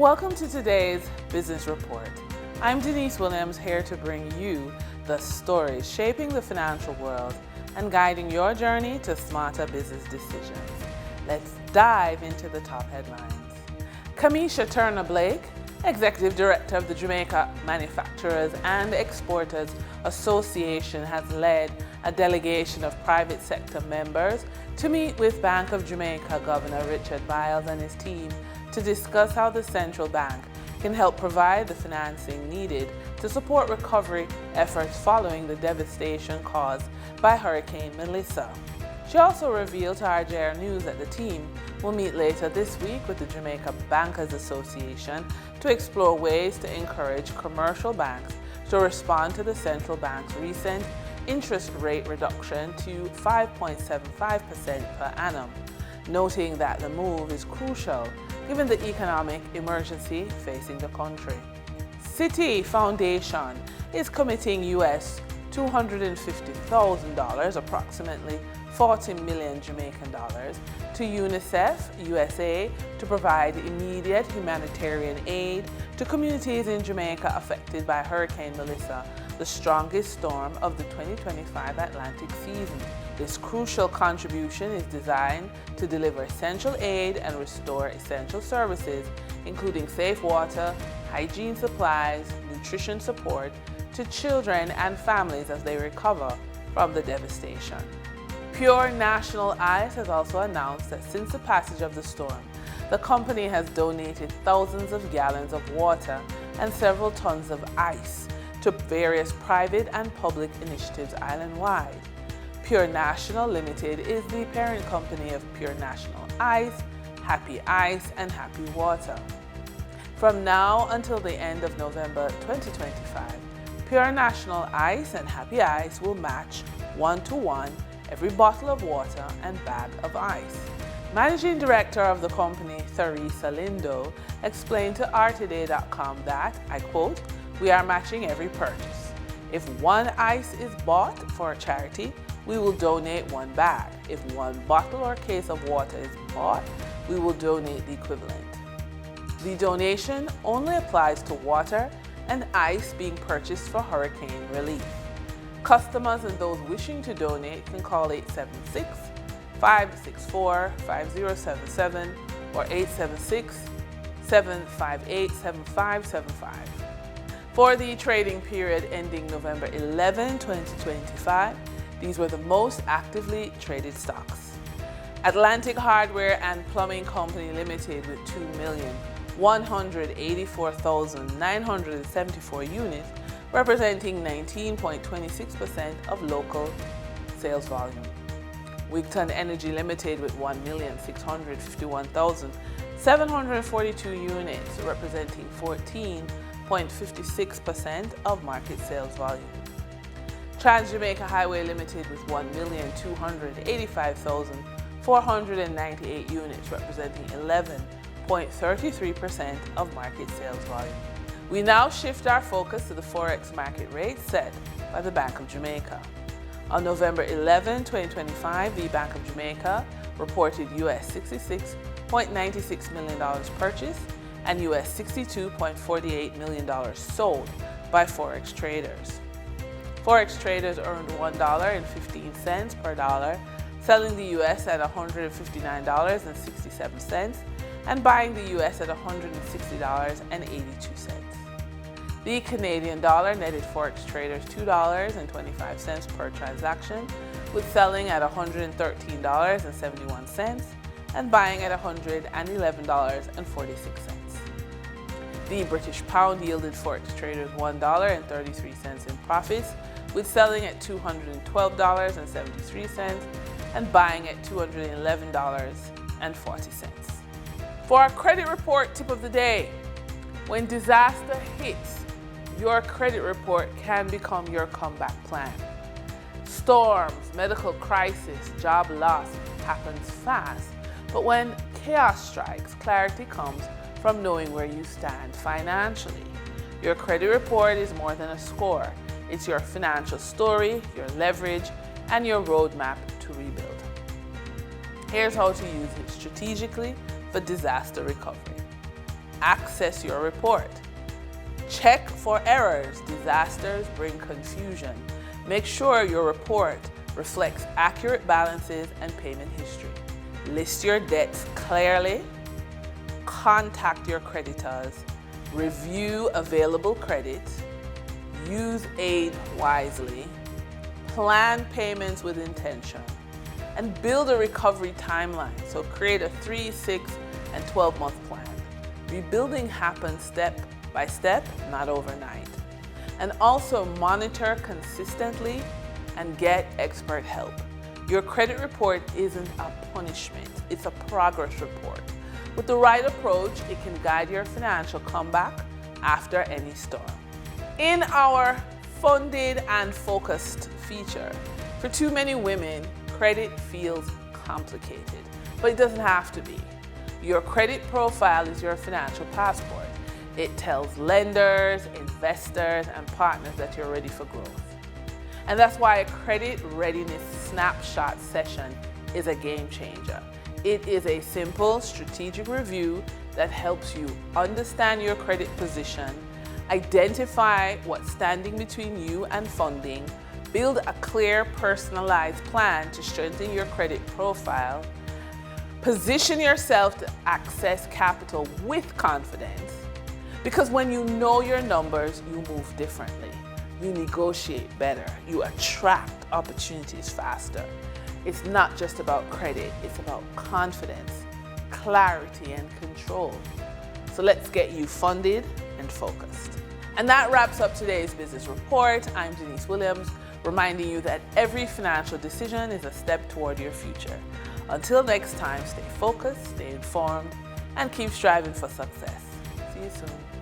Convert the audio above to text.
Welcome to today's Business Report. I'm Denise Williams, here to bring you the stories shaping the financial world and guiding your journey to smarter business decisions. Let's dive into the top headlines. Kamisha Turner-Blake, Executive Director of the Jamaica Manufacturers and Exporters Association, has led a delegation of private sector members to meet with Bank of Jamaica Governor Richard Byles and his team to discuss how the central bank can help provide the financing needed to support recovery efforts following the devastation caused by Hurricane Melissa. She also revealed to RJR News that the team will meet later this week with the Jamaica Bankers Association to explore ways to encourage commercial banks to respond to the central bank's recent interest rate reduction to 5.75% per annum, noting that the move is crucial given the economic emergency facing the country. Citi Foundation is committing US $250,000, approximately 40 million Jamaican dollars, to UNICEF USA to provide immediate humanitarian aid to communities in Jamaica affected by Hurricane Melissa, the strongest storm of the 2025 Atlantic season. This crucial contribution is designed to deliver essential aid and restore essential services, including safe water, hygiene supplies, nutrition support to children and families as they recover from the devastation. Pure National Ice has also announced that since the passage of the storm, the company has donated thousands of gallons of water and several tons of ice to various private and public initiatives island-wide. Pure National Limited is the parent company of Pure National Ice, Happy Ice, and Happy Water. From now until the end of November 2025, Pure National Ice and Happy Ice will match 1-to-1 every bottle of water and bag of ice. Managing Director of the company, Theresa Lindo, explained to RToday.com that, I quote, "We are matching every purchase. If one ice is bought for a charity, we will donate one bag. If one bottle or case of water is bought, we will donate the equivalent. The donation only applies to water and ice being purchased for hurricane relief. Customers and those wishing to donate can call 876-564-5077 or 876-758-7575. For the trading period ending November 11, 2025, these were the most actively traded stocks. Atlantic Hardware and Plumbing Company Limited with 2,184,974 units, representing 19.26% of local sales volume. Wigton Energy Limited with 1,651,742 units, representing 14.56% of market sales volume. Trans-Jamaica Highway Limited with 1,285,498 units, representing 11.33% of market sales volume. We now shift our focus to the Forex market rate set by the Bank of Jamaica. On November 11, 2025, the Bank of Jamaica reported US $66.96 million purchased and US $62.48 million sold by Forex traders. Forex traders earned $1.15 per dollar, selling the US at $159.67 and buying the US at $160.82. The Canadian dollar netted Forex traders $2.25 per transaction, with selling at $113.71 and buying at $111.46. The British pound yielded Forex traders $1.33 in profits, with selling at $212.73 and buying at $211.40. For our credit report tip of the day, when disaster hits, your credit report can become your comeback plan. Storms, medical crisis, job loss happens fast, but when chaos strikes, clarity comes from knowing where you stand financially. Your credit report is more than a score. It's your financial story, your leverage, and your roadmap to rebuild. Here's how to use it strategically for disaster recovery. access your report. Check for errors. Disasters bring confusion. Make sure your report reflects accurate balances and payment history. List your debts clearly. Contact your creditors. Review available credit. Use aid wisely. Plan payments with intention. And build a recovery timeline. So create a 3, 6, and 12-month plan. Rebuilding happens step by step, not overnight. And also monitor consistently and get expert help. Your credit report isn't a punishment, it's a progress report. With the right approach, it can guide your financial comeback after any storm. In our funded and focused feature, for too many women, credit feels complicated, but it doesn't have to be. Your credit profile is your financial passport. It tells lenders, investors, and partners that you're ready for growth. And that's why a credit readiness snapshot session is a game changer. It is a simple strategic review that helps you understand your credit position, identify what's standing between you and funding, build a clear, personalized plan to strengthen your credit profile, position yourself to access capital with confidence, because when you know your numbers, you move differently. You negotiate better. You attract opportunities faster. It's not just about credit, it's about confidence, clarity, and control. So let's get you funded and focused. And that wraps up today's business report. I'm Denise Williams, reminding you that every financial decision is a step toward your future. Until next time, stay focused, stay informed, and keep striving for success. See you soon.